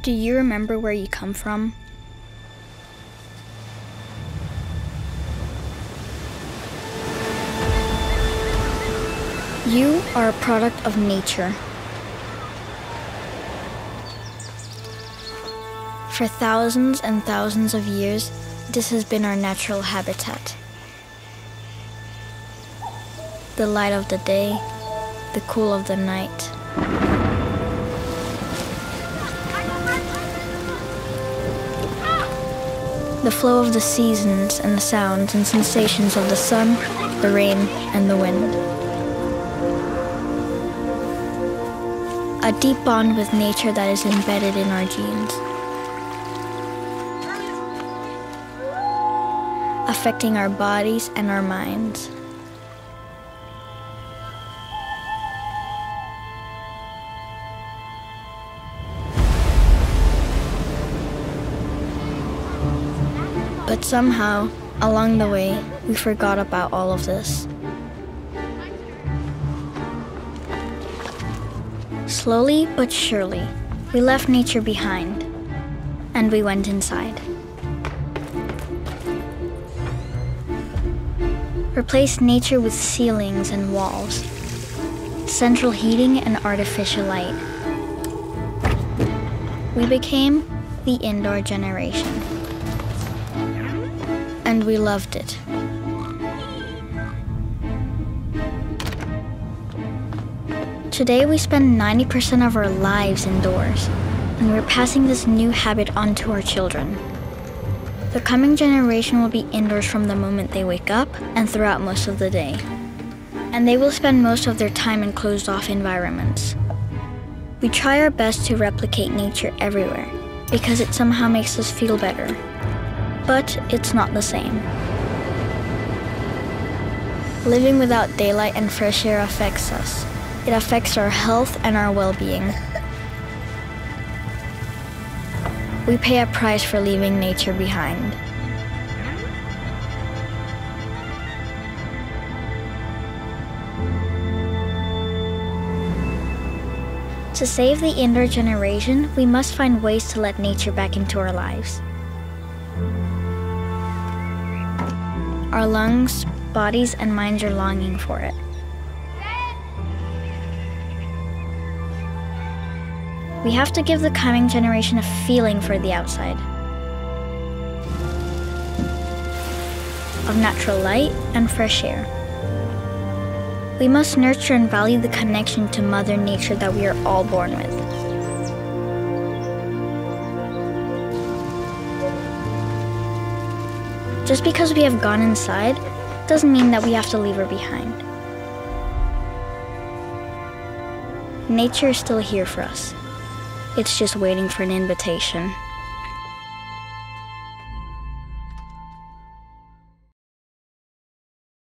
Do you remember where you come from? You are a product of nature. For thousands and thousands of years, this has been our natural habitat. The light of the day, the cool of the night. The flow of the seasons and the sounds and sensations of the sun, the rain, and the wind. A deep bond with nature that is embedded in our genes, affecting our bodies and our minds. But somehow, along the way, we forgot about all of this. Slowly but surely, we left nature behind, and we went inside. Replaced nature with ceilings and walls, central heating and artificial light. We became the indoor generation. And we loved it. Today we spend 90% of our lives indoors, and we're passing this new habit on to our children. The coming generation will be indoors from the moment they wake up and throughout most of the day. And they will spend most of their time in closed-off environments. We try our best to replicate nature everywhere, because it somehow makes us feel better. But it's not the same. Living without daylight and fresh air affects us. It affects our health and our well-being. We pay a price for leaving nature behind. To save the indoor generation, we must find ways to let nature back into our lives. Our lungs, bodies, and minds are longing for it. We have to give the coming generation a feeling for the outside, of natural light and fresh air. We must nurture and value the connection to Mother Nature that we are all born with. Just because we have gone inside doesn't mean that we have to leave her behind. Nature is still here for us. It's just waiting for an invitation.